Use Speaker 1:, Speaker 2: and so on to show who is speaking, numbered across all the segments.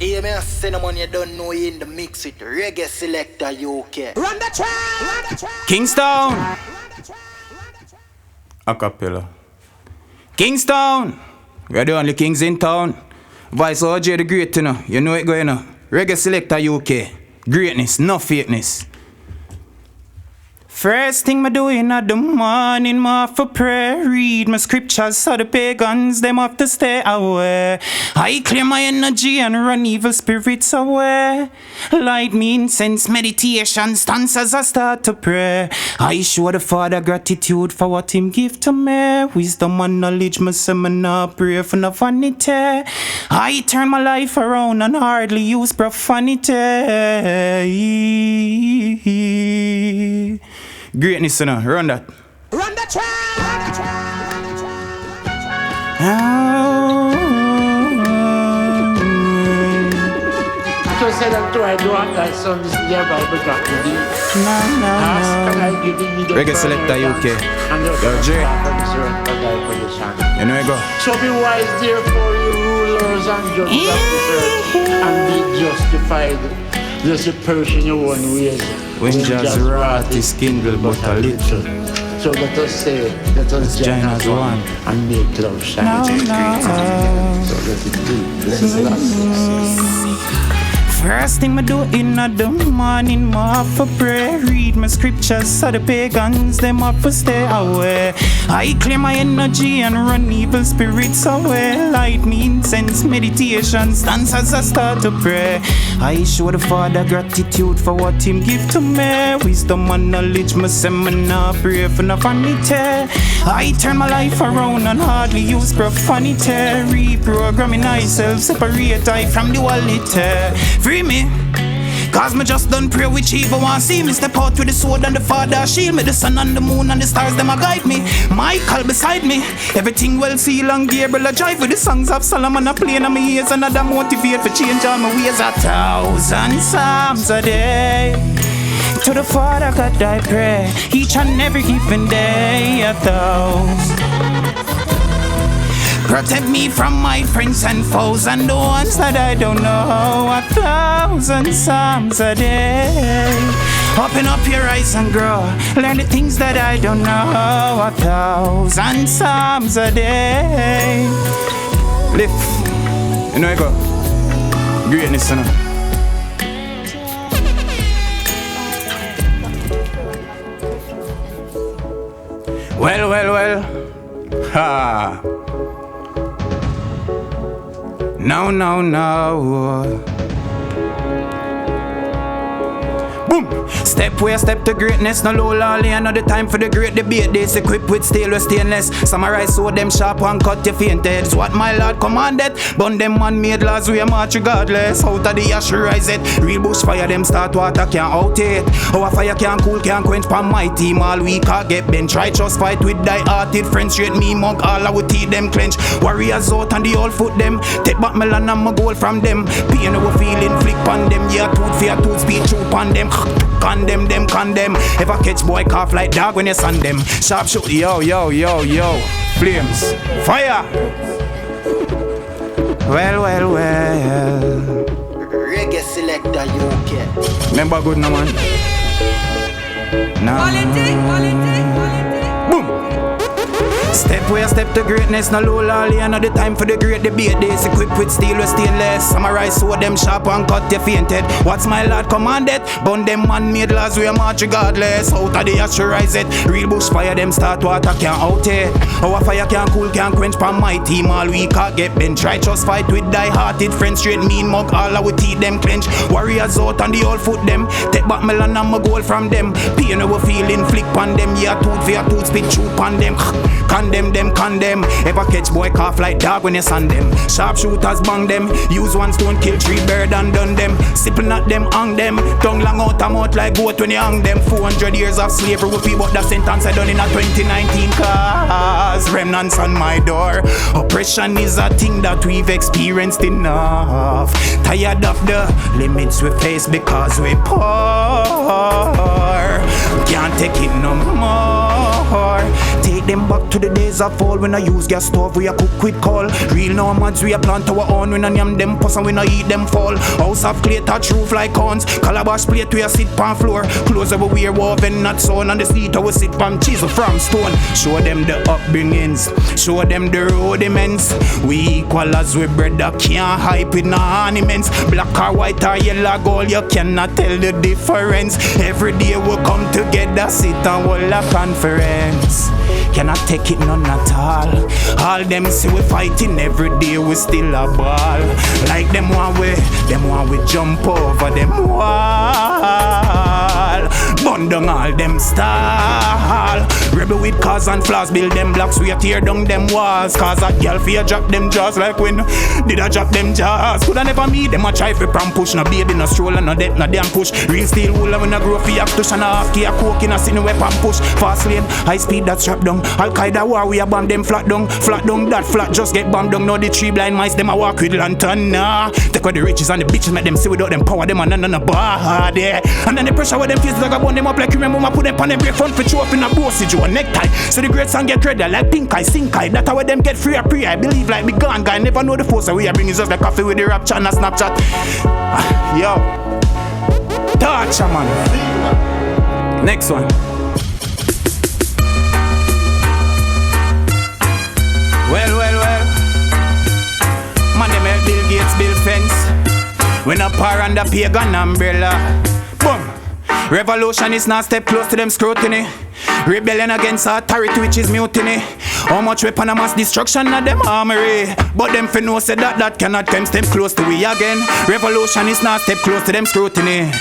Speaker 1: Hey, man, cinnamon, you don't know you in the mix with Reggae Selecta UK.
Speaker 2: Run the track!
Speaker 3: Kingston! Acapella. Kingston! We're the only kings in town. Vice OJ ThaGreat, you know it going on. Reggae Selecta UK. Greatness, no fakeness. First thing me do in the morning, me have to pray. Read my scriptures so the pagans, them have to stay away. I clear my energy and run evil spirits away. Light me incense, meditation, stance as I start to pray. I show the Father gratitude for what Him give to me. Wisdom and knowledge, me say me not pray for no vanity. I turn my life around and hardly use profanity. Greatness, run that.
Speaker 2: Run the track!
Speaker 4: So say that to I don't like some this their Bible track to be.
Speaker 3: Reggae Selecta UK. Yo, Jay. You know you go.
Speaker 4: So be wise therefore you rulers and judges of the earth, and be justified. Just a person in your own ways.
Speaker 3: When just wrath is kindled but a little.
Speaker 4: So let us say, let us join as one and make love shine. So let it be. This is last.
Speaker 3: First thing me do in the morning, me have to pray. Read my scriptures so the pagans, them have to stay away. I clear my energy and run evil spirits away. Light me incense, meditation, stance as I start to pray. I show the Father gratitude for what Him give to me. Wisdom and knowledge, me say me not pray for no vanity. I turn my life around and hardly use profanity. Reprogramming myself, separate I from the wallet. Free me, cause me just done pray with evil. Want see me step out with the sword and the Father shield me. The sun and the moon and the stars, them a guide me. Michael beside me, everything well sealed and Gabriel a drive with the songs of Solomon a playing on my ears. And that motivate for change all my ways. 1,000 psalms a day to the Father God I pray, each and every given day. 1,000. Protect me from my friends and foes and the ones that I don't know. 1,000 psalms a day. Open up your eyes and grow. Learn the things that I don't know. 1,000 psalms a day. Lift. You know you go. Greatness, you know. Well. Ha. No. Boom! Step to greatness, no low lolly. Another time for the great debate. This equipped with steel or stainless. Samurai sword them sharp and cut your faint heads. What my Lord commanded. Bun them man-made laws we march regardless. Out of the ash rise it. Real bush fire them start water can't out it. Our fire can't cool, can't quench pan my team. All we can't get bent. Try just fight with die-hearted friends. Straight me mug, all I would teeth them clench. Warriors out and the old foot them. Take back melon and my goal from them. Pain our feeling flick pan them. Yeah, tooth fear, tooth speed, troop on them. Condemn. Ever catch boy cough like dog when you sand them. Sharp shoot, yo. Flames, fire. Well.
Speaker 1: Reggae Selecta UK.
Speaker 3: Remember good no man. Nah. Boom. Step to greatness, no low lolly. Another time for the great debate. This equipped with steel or stainless. Samurai sword them sharp and cut your fainted. What's my Lord commanded? Bun them man-made laws we march regardless. Out of the ash rise it. Real bush fire them start water can't out it. Our fire can't cool, can't quench pan my team. All we can't get bent. Try just fight with die-hearted friends. Straight mean mug, all our teeth them clench. Warriors out and the old foot them. Take back melon and my goal from them. Pain our feeling flick pan them. Yeah, tooth fear, tooth spit, troop on them. Condemn. Ever catch boy cough like dog when you sand them. Sharp shooters bang them. Use one stone kill 3 bird and done them. Sipping at them, hang them. Tongue long out a mouth like goat when you hang them. 400 years of slavery with people that sentence I done in a 2019 cause remnants on my door. Oppression is a thing that we've experienced enough. Tired of the limits we face because we poor. Can't take it no more. Take take them back to the days of old. When I use gas stove, we a cook with coal. Real nomads, we a plant our own. We no yam them puss and we no eat them fall. House of clay touch roof like corns. Calabash plate, we a sit pan floor. Clothes that we wear woven not sewn. On the seat, we sit pan chisel from stone. Show them the upbringings, show them the rudiments. We equal as we brother, can't hype with no ornaments. Black or white or yellow gold, you cannot tell the difference. Every day we come together, sit and hold a conference. Cannot take it none at all. All them see we fighting every day, we still a ball. Like them one we jump over them wall. Burn down all them stall. Rebel with cars and flaws, build them blocks, we a tear down them walls. Cause a girl fear drop them jaws like when did I drop them jaws? Could I never meet them a try for pram push. No baby, no stroller, no depth, no damn push. Real steel wool when I grow for actus and a half key a coke in a sitting weapon push. Fast lane, high speed that strap down. Al-Qaeda war, we a bomb them flat down. Flat down, that flat just get bombed down. Now the three blind mice, them a walk with lantern. Nah. Take away the riches and the bitches, make them see without them power, them a none bad, yeah. And then the pressure with them faces like a bone them up like you remember I put them on them break front for show up in a bossage or a necktie. So the great song get ready like pink eye, sink eye. That's how them get free or pre. I believe like me gone guy, never know the force that we are bringing just like coffee with the rapture and a Snapchat. Yo, torture man. Next one. Well. Man, them help Bill Gates build fence. When a par under pagan umbrella. Boom. Revolution is not step close to them scrutiny. Rebellion against authority, which is mutiny. How much weapon of mass destruction of them armory. But them fi know say that cannot come step close to we again. Revolution is not step close to them scrutiny.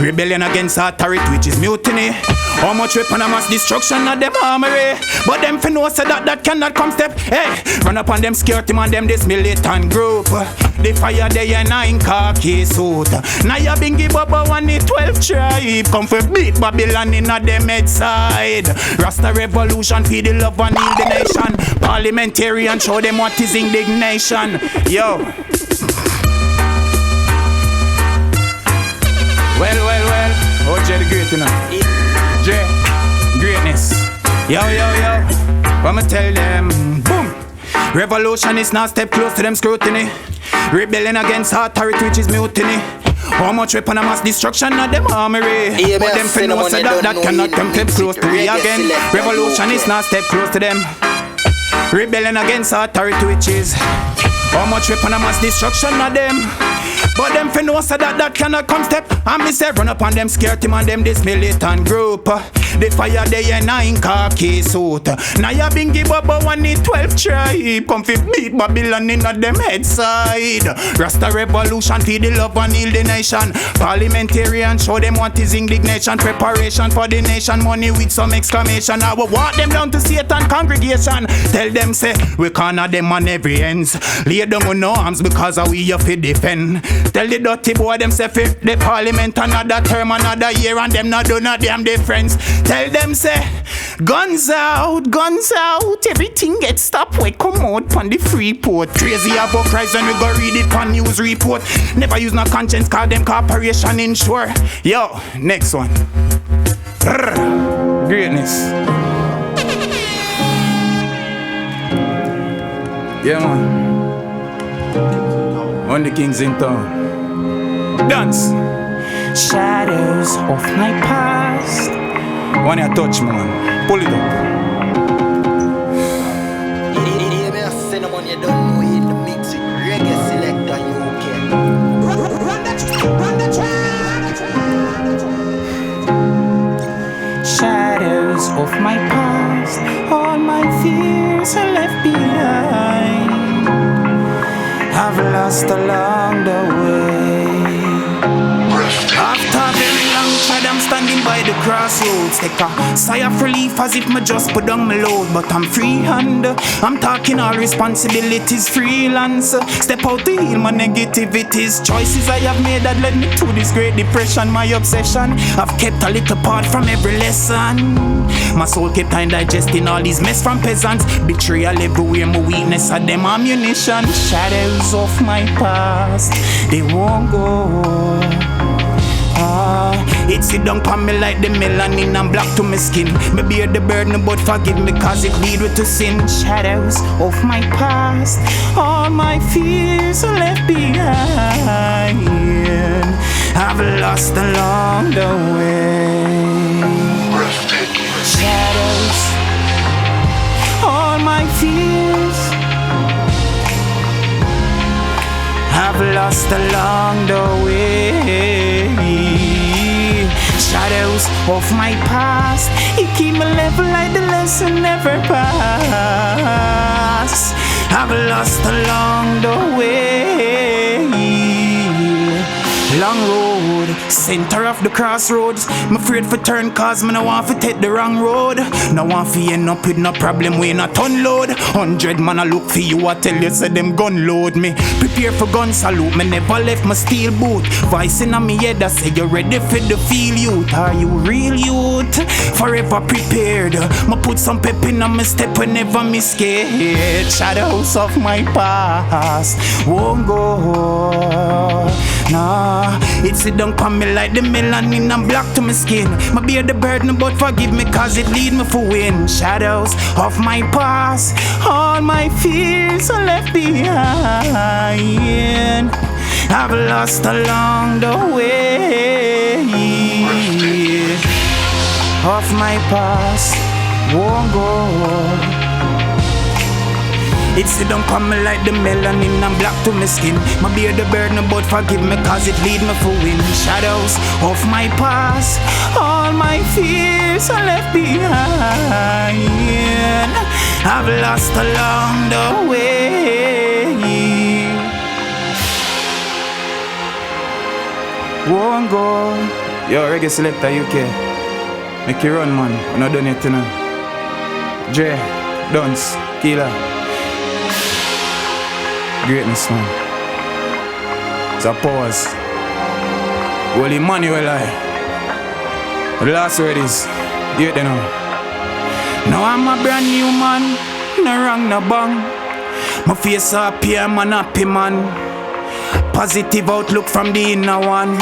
Speaker 3: Rebellion against authority, which is mutiny. How much weapon of mass destruction of them armory. But them fi know say that cannot come step. Hey, run up on them security man, them this militant group. The fire they in a khaki suit. Now you been give up a 1 in 12 tribe. Come for beat Babylon in a them head side. Rasta revolution feed the love and heal the nation. Parliamentarian show them what is indignation. Yo. Well. OJ ThaGreat, you know. J. Greatness. Yo. I'ma tell them. Boom. Revolution is not step close to them scrutiny. Rebellion against authority, which is mutiny. How much weapon of mass destruction of them armory. But them fin know say that cannot come step close to we again. Revolution is not step close to them. Rebellion against authority, which is how much weapon of mass destruction of them. But them fin know say that cannot come step. And me say run up on them scared him and them this militant group. The fire they in a khaki suit. Now you been give up a 1 in 12 tribe. Come fi beat Babylon in a them head side. Rasta revolution feed the love and heal the nation. Parliamentarian show them what is indignation. Preparation for the nation. Money with some exclamation. I will walk them down to Satan congregation. Tell them say we corner them on every ends. Lay down on no arms because of we you fi defend. Tell the dirty boy them say fi the parliament another term another year and them not do no damn difference. Tell them say guns out, everything gets stopped. We come out on the free port. Crazy about cries when we go read it on news report. Never use no conscience, call them corporation insure. Yo, next one. Greatness. Yeah man. On the kings in town. Dance.
Speaker 2: Shadows of my past.
Speaker 3: One you touch man, pull it up.
Speaker 1: Yeah, cinnamon, you don't know in the mix it. Reggae Selecta UK.
Speaker 2: Run the track. Shadows of my past. All my fears are left behind. I've lost along the way. After a very long time, I'm standing by the crossroads. Take a sigh of relief as if me just put down my load. But I'm free-hand, I'm talking all responsibilities freelance. Step out to heal my negativities. Choices I have made that led me to this great depression. My obsession, I've kept a little part from every lesson. My soul kept time digesting all these mess from peasants. Betrayal everywhere, my weakness are them ammunition. Shadows of my past, they won't go. It sit down on me like the melanin and black to my skin. Me bear the burden but forgive me cause it lead me to sin.
Speaker 3: Shadows of my past, all my fears are left behind. I've lost along the way. Shadows, all my fears I've lost along the way. Shadows of my past, it keep me level like the lesson never pass. I've lost along the way. Long road, center of the crossroads. I'm afraid for turn cause me no want to take the wrong road. No want to end up with no problem when I unload. 100 man I look for you, I tell you say them gun load me. Prepare for gun salute, me never left my steel boot. Voice in me head I say you ready for the feel youth. Are you real youth? Forever prepared. Me put some pep in my step whenever me scared. Shadows of my past won't go. Nah, it sit down on me like the melanin and black to my skin. My bear the burden but forgive me cause it lead me for win. Shadows of my past, all my fears are left behind. I've lost along the way. Of my past won't go. It sit down on me like the melanin and black to my skin. My bear the burden but forgive me cause it lead me for win. Shadows of my past, all my fears are left behind. I've lost along the way. Won't go. Yo, Reggae Selecta UK. Make you run, man. I'm not done yet, you know. Dre, Duns, Killer. Greatness, man. It's a pause. Well, Emmanuel, the last word is, you know. Now I'm a brand new man, no wrong, no bang. My face happy, I'm an happy man. Positive outlook from the inner one.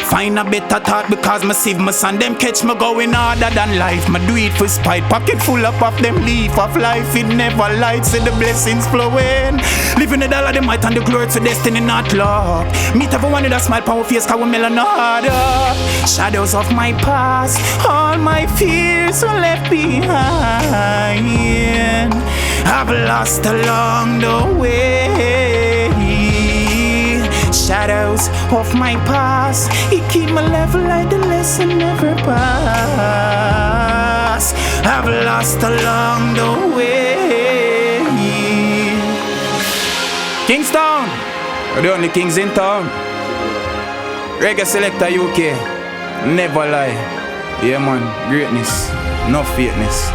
Speaker 3: Find a better thought because my save my son. Them catch me going harder than life. Me do it for spite. Pocket full up of them leaf of life. It never lights and the blessings flowing. Living the dollar, the might and the glory to destiny not luck. Meet everyone with a smile on my face cause we melon harder. Shadows of my past, all my fears are left behind. I've lost along the way. Shadows of my past, it keep my level like the lesson never pass. I've lost along the way. Kingston, we're the only kings in town. Reggae Selecta UK, never lie. Yeah man, greatness, no fakeness.